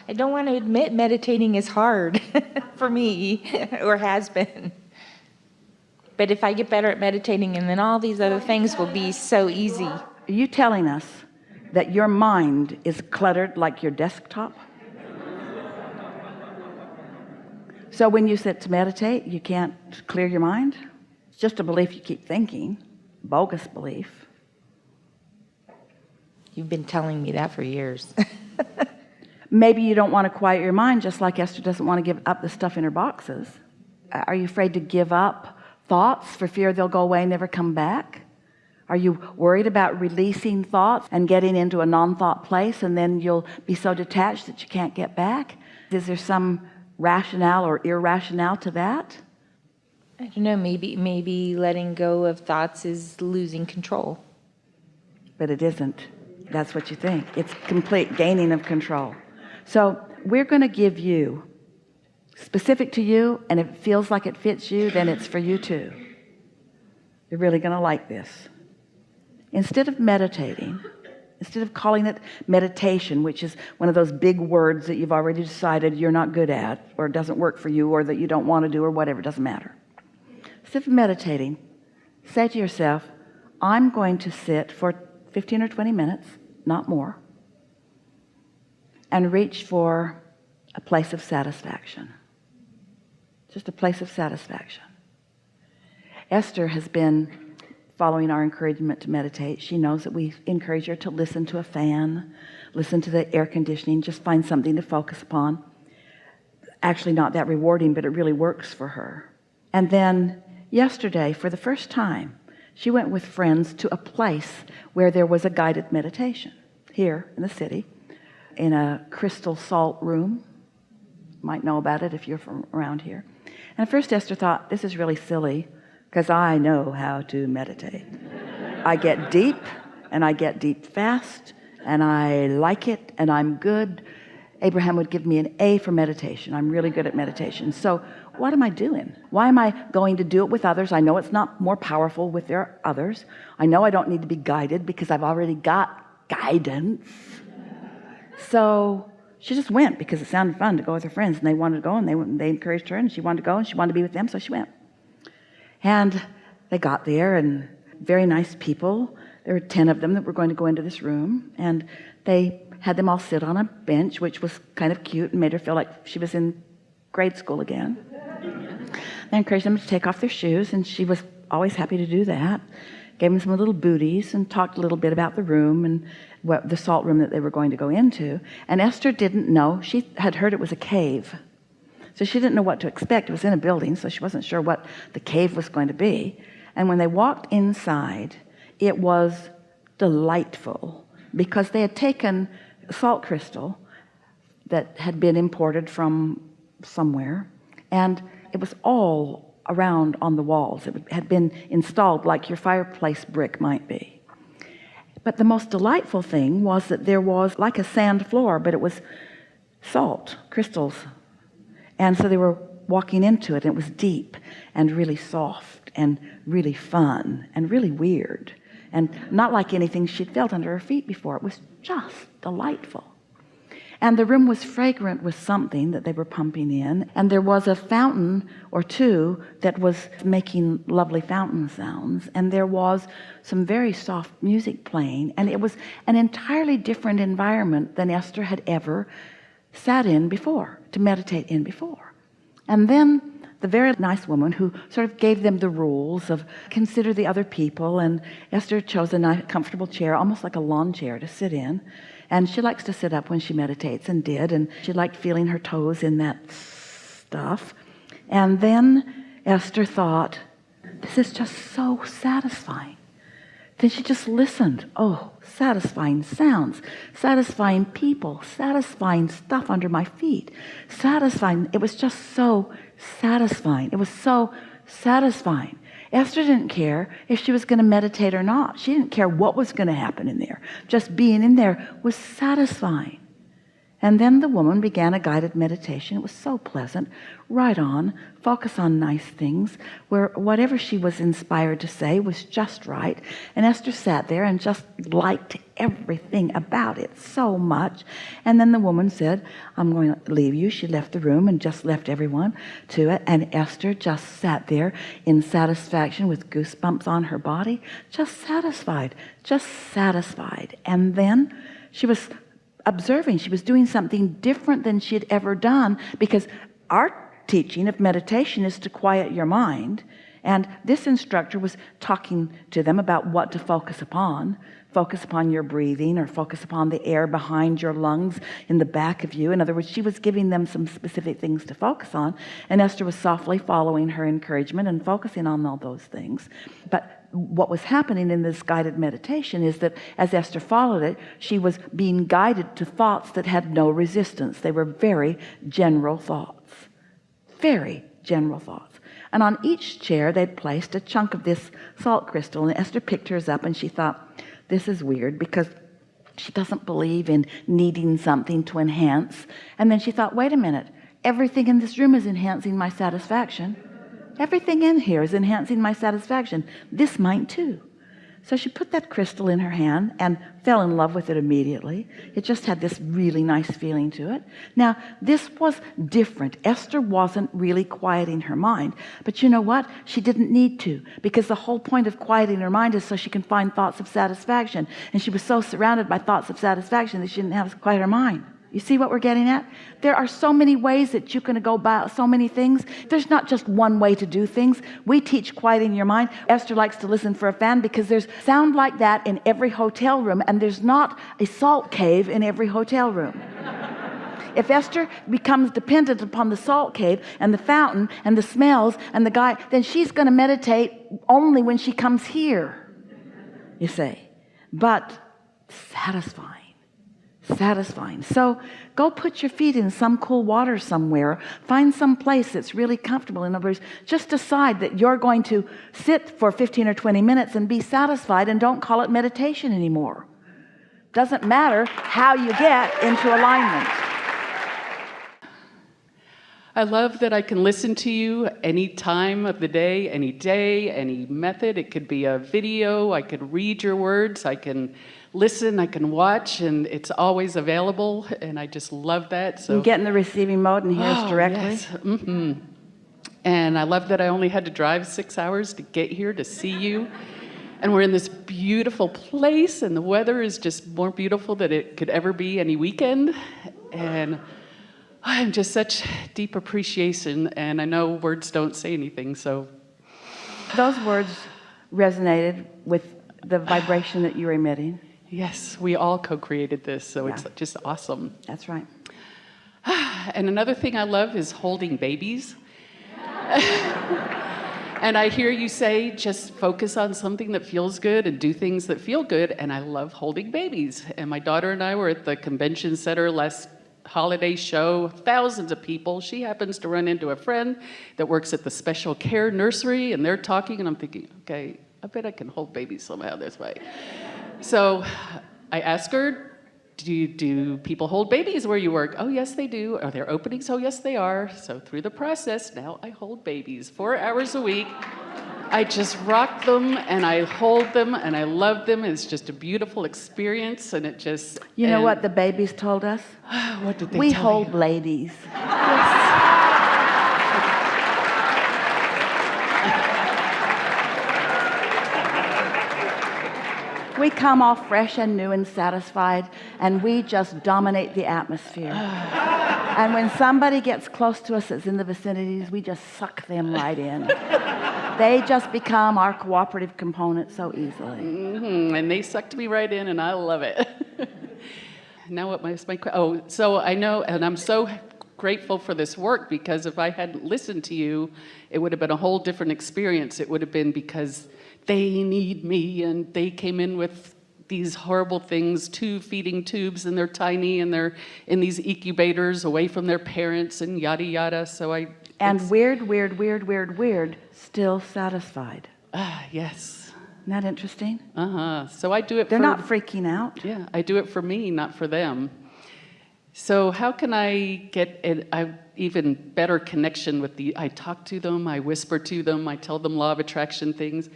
I don't want to admit meditating is hard for me, or has been. But if I get better at meditating, and then all these other things will be so easy. Are you telling us that your mind is cluttered like your desktop? So when you sit to meditate, you can't clear your mind? It's just a belief you keep thinking, bogus belief. You've been telling me that for years. Maybe you don't want to quiet your mind, just like Esther doesn't want to give up the stuff in her boxes. Are you afraid to give up thoughts for fear they'll go away and never come back? Are you worried about releasing thoughts and getting into a non-thought place, and then you'll be so detached that you can't get back? Is there some rationale or irrationale to that? I don't know, maybe letting go of thoughts is losing control. But it isn't. That's what you think. It's complete gaining of control. So we're going to give you, specific to you, and if it feels like it fits you, then it's for you too. You're really going to like this. Instead of meditating, instead of calling it meditation, which is one of those big words that you've already decided you're not good at, or doesn't work for you, or that you don't want to do, or whatever, it doesn't matter. Instead of meditating, say to yourself, I'm going to sit for 15 or 20 minutes, not more, and reach for a place of satisfaction. Just a place of satisfaction. Esther has been following our encouragement to meditate. She knows that we encourage her to listen to a fan, listen to the air conditioning, just find something to focus upon. Actually not that rewarding, but it really works for her. And then yesterday, for the first time, she went with friends to a place where there was a guided meditation here in the city, in a crystal salt room. Might know about it if you're from around here. And at first Esther thought, this is really silly, because I know how to meditate. I get deep, and I get deep fast, and I like it, and I'm good. Abraham would give me an A for meditation. I'm really good at meditation. So what am I doing? Why am I going to do it with others? I know it's not more powerful with their others. I know I don't need to be guided because I've already got guidance. So she just went because it sounded fun to go with her friends, and they wanted to go, and they encouraged her, and she wanted to go, and she wanted to be with them, so she went. And they got there, and very nice people. There were 10 of them that were going to go into this room, and they had them all sit on a bench, which was kind of cute and made her feel like she was in grade school again. They encouraged them to take off their shoes, and she was always happy to do that. Gave them some little booties and talked a little bit about the room and the salt room that they were going to go into. And Esther didn't know. She had heard it was a cave, so she didn't know what to expect. It was in a building, so she wasn't sure what the cave was going to be. And when they walked inside, it was delightful, because they had taken salt crystal that had been imported from somewhere, and it was all around on the walls. It had been installed like your fireplace brick might be. But the most delightful thing was that there was like a sand floor, but it was salt crystals. And so they were walking into it, and it was deep and really soft and really fun and really weird, and not like anything she'd felt under her feet before. It was just delightful. And the room was fragrant with something that they were pumping in, and there was a fountain or two that was making lovely fountain sounds, and there was some very soft music playing, and it was an entirely different environment than Esther had ever sat in before, to meditate in before. And then the very nice woman who sort of gave them the rules of consider the other people, and Esther chose a nice comfortable chair, almost like a lawn chair, to sit in. And she likes to sit up when she meditates, and did, and she liked feeling her toes in that stuff. And then Esther thought, this is just so satisfying. Then she just listened. Oh, satisfying sounds, satisfying people, satisfying stuff under my feet, satisfying. It was just so satisfying. It was so satisfying. Esther didn't care if she was going to meditate or not. She didn't care what was going to happen in there. Just being in there was satisfying. And then the woman began a guided meditation. It was so pleasant. Right on. Focus on nice things, where whatever she was inspired to say was just right. And Esther sat there and just liked everything about it so much. And then the woman said, I'm going to leave you. She left the room and just left everyone to it. And Esther just sat there in satisfaction with goosebumps on her body, just satisfied. And then she was observing. She was doing something different than she had ever done, because our teaching of meditation is to quiet your mind, and this instructor was talking to them about what to focus upon your breathing, or focus upon the air behind your lungs in the back of you. In other words, she was giving them some specific things to focus on, and Esther was softly following her encouragement and focusing on all those things. But what was happening in this guided meditation is that as Esther followed it, she was being guided to thoughts that had no resistance. They were very general thoughts. Very general thoughts. And on each chair they'd placed a chunk of this salt crystal, and Esther picked hers up and she thought, this is weird, because she doesn't believe in needing something to enhance. And then she thought, wait a minute, everything in this room is enhancing my satisfaction. Everything in here is enhancing my satisfaction. This might too. So she put that crystal in her hand and fell in love with it immediately. It just had this really nice feeling to it. Now, this was different. Esther wasn't really quieting her mind. But you know what? She didn't need to, because the whole point of quieting her mind is so she can find thoughts of satisfaction. And she was so surrounded by thoughts of satisfaction that she didn't have to quiet her mind. You see what we're getting at? There are so many ways that you can go about so many things. There's not just one way to do things. We teach quieting your mind. Esther likes to listen for a fan, because there's sound like that in every hotel room, and there's not a salt cave in every hotel room. If Esther becomes dependent upon the salt cave and the fountain and the smells and the guy, then she's going to meditate only when she comes here, you see. But satisfying. So go put your feet in some cool water somewhere. Find some place that's really comfortable. In other words, just decide that you're going to sit for 15 or 20 minutes and be satisfied, and don't call it meditation anymore. Doesn't matter how you get into alignment. I love that I can listen to you any time of the day, any method. It could be a video. I could read your words. I can listen. I can watch, and it's always available. And I just love that. So You get in the receiving mode and hear us directly. Yes. Mm-hmm. And I love that I only had to drive 6 hours to get here to see you. And we're in this beautiful place, and the weather is just more beautiful than it could ever be any weekend. And I'm just such deep appreciation, and I know words don't say anything, so. Those words resonated with the vibration that you're emitting. Yes, we all co-created this, so It's just awesome. That's right. And another thing I love is holding babies. And I hear you say, just focus on something that feels good and do things that feel good, and I love holding babies. And my daughter and I were at the convention center last holiday show, thousands of people. She happens to run into a friend that works at the special care nursery, and they're talking, and I'm thinking, okay, I bet I can hold babies somehow this way. So I asked her, do people hold babies where you work? Oh, yes, they do. Are there openings? Oh, yes, they are. So through the process, now I hold babies 4 hours a week. I just rock them, and I hold them, and I love them. It's just a beautiful experience, and it just... You know what the babies told us? What did they We tell hold you? ladies. We come off fresh and new and satisfied, and we just dominate the atmosphere. And when somebody gets close to us that's in the vicinities, we just suck them right in. They just become our cooperative component so easily. Mm-hmm. And they sucked me right in, and I love it. Now what my so I know, and I'm so grateful for this work, because if I hadn't listened to you, it would have been a whole different experience. It would have been because they need me, and they came in with these horrible things, 2 feeding tubes, and they're tiny, and they're in these incubators away from their parents, and yada yada. So weird, still satisfied. Yes. Isn't that interesting? So I do it. They're not freaking out. Yeah, I do it for me, not for them. So how can I get an even better connection with I talk to them, I whisper to them, I tell them law of attraction things.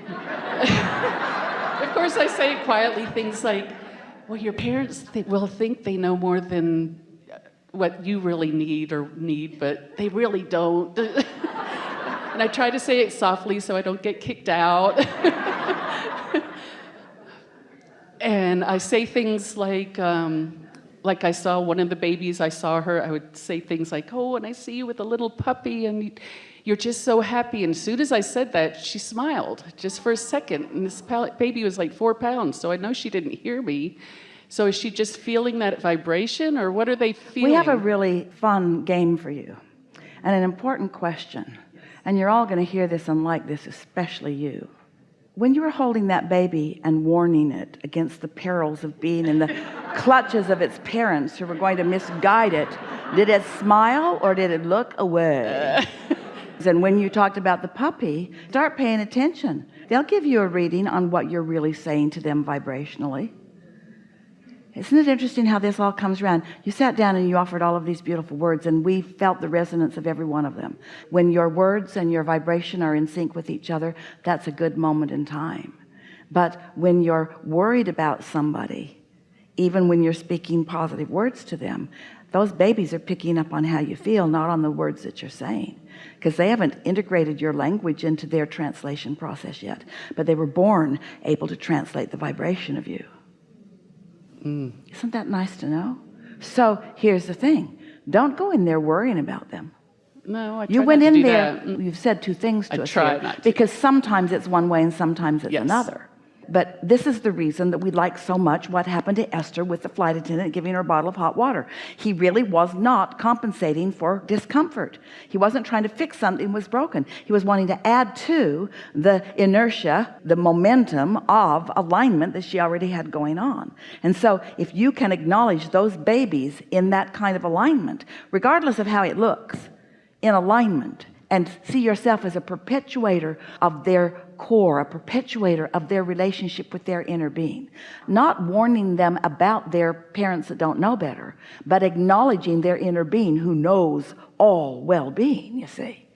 Of course, I say quietly things like, well, your parents will think they know more than what you really need, but they really don't. And I try to say it softly so I don't get kicked out. And I say things like I saw one of the babies, I would say things like, oh, and I see you with a little puppy, and you're just so happy. And as soon as I said that, she smiled just for a second. And this baby was like 4 pounds, so I know she didn't hear me. So is she just feeling that vibration, or what are they feeling? We have a really fun game for you, and an important question. And you're all going to hear this and like this, especially you. When you were holding that baby and warning it against the perils of being in the clutches of its parents who were going to misguide it, did it smile or did it look away? And when you talked about the puppy, start paying attention. They'll give you a reading on what you're really saying to them vibrationally. Isn't it interesting how this all comes around? You sat down and you offered all of these beautiful words, and we felt the resonance of every one of them. When your words and your vibration are in sync with each other, that's a good moment in time. But when you're worried about somebody, even when you're speaking positive words to them, those babies are picking up on how you feel, not on the words that you're saying, because they haven't integrated your language into their translation process yet, but they were born able to translate the vibration of you. Isn't that nice to know? So here's the thing. Don't go in there worrying about them. No, I try You went not to in do there, that. you've said two things to I us try here, not to. because sometimes it's one way and sometimes it's Yes. another. But this is the reason that we like so much what happened to Esther with the flight attendant giving her a bottle of hot water. He really was not compensating for discomfort. He wasn't trying to fix something that was broken. He was wanting to add to the inertia, the momentum of alignment that she already had going on. And so if you can acknowledge those babies in that kind of alignment, regardless of how it looks, in alignment, and see yourself as a perpetuator of their core, a perpetuator of their relationship with their inner being, not warning them about their parents that don't know better, but acknowledging their inner being who knows all well-being. You see,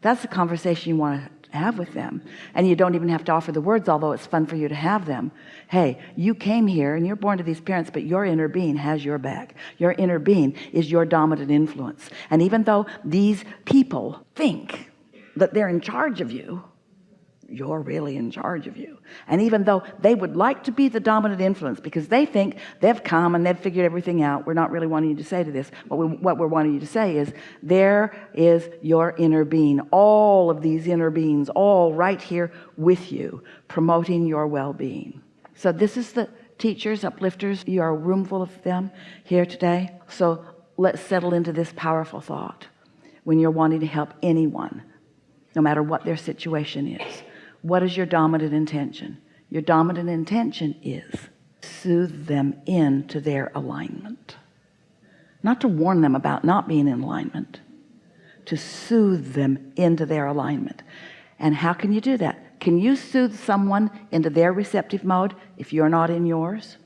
that's the conversation you want to have with them. And you don't even have to offer the words, although it's fun for you to have them. Hey, you came here and you're born to these parents, but your inner being has your back. Your inner being is your dominant influence. And even though these people think that they're in charge of you, you're really in charge of you. And even though they would like to be the dominant influence because they think they've come and they've figured everything out, we're not really wanting you to say to this. What we're wanting you to say is, there is your inner being, all of these inner beings, all right here with you, promoting your well-being. So this is the teachers, uplifters. You are a room full of them here today. So let's settle into this powerful thought when you're wanting to help anyone, no matter what their situation is. What is your dominant intention? Your dominant intention is soothe them into their alignment. Not to warn them about not being in alignment, to soothe them into their alignment. And how can you do that? Can you soothe someone into their receptive mode if you're not in yours?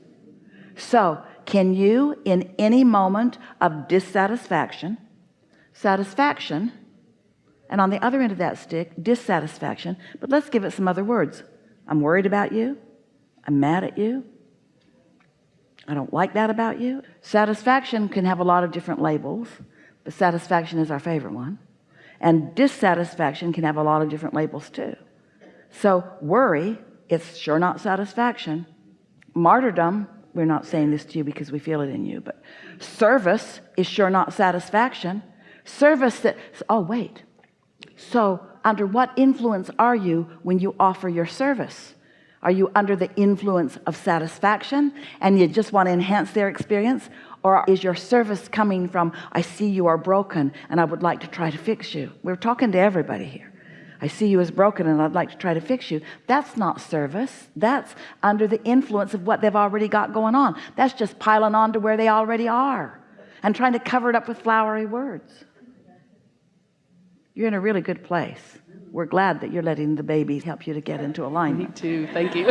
So can you, in any moment of dissatisfaction, satisfaction, and on the other end of that stick, dissatisfaction, but let's give it some other words. I'm worried about you. I'm mad at you. I don't like that about you. Satisfaction can have a lot of different labels, but satisfaction is our favorite one. And dissatisfaction can have a lot of different labels too. So worry, it's sure not satisfaction. Martyrdom, we're not saying this to you because we feel it in you, but service is sure not satisfaction. Service that, oh wait, so under what influence are you when you offer your service? Are you under the influence of satisfaction and you just want to enhance their experience? Or is your service coming from, I see you are broken and I would like to try to fix you? We're talking to everybody here. I see you as broken and I'd like to try to fix you. That's not service. That's under the influence of what they've already got going on. That's just piling on to where they already are and trying to cover it up with flowery words. You're in a really good place. We're glad that you're letting the babies help you to get into alignment. Me too. Thank you.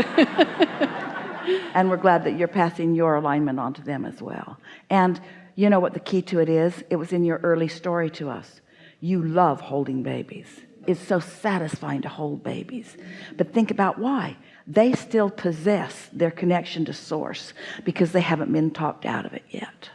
And we're glad that you're passing your alignment on to them as well. And You know what the key to it is? It was in your early story to us. You love holding babies. It's so satisfying to hold babies. But think about why. They still possess their connection to source because they haven't been talked out of it yet.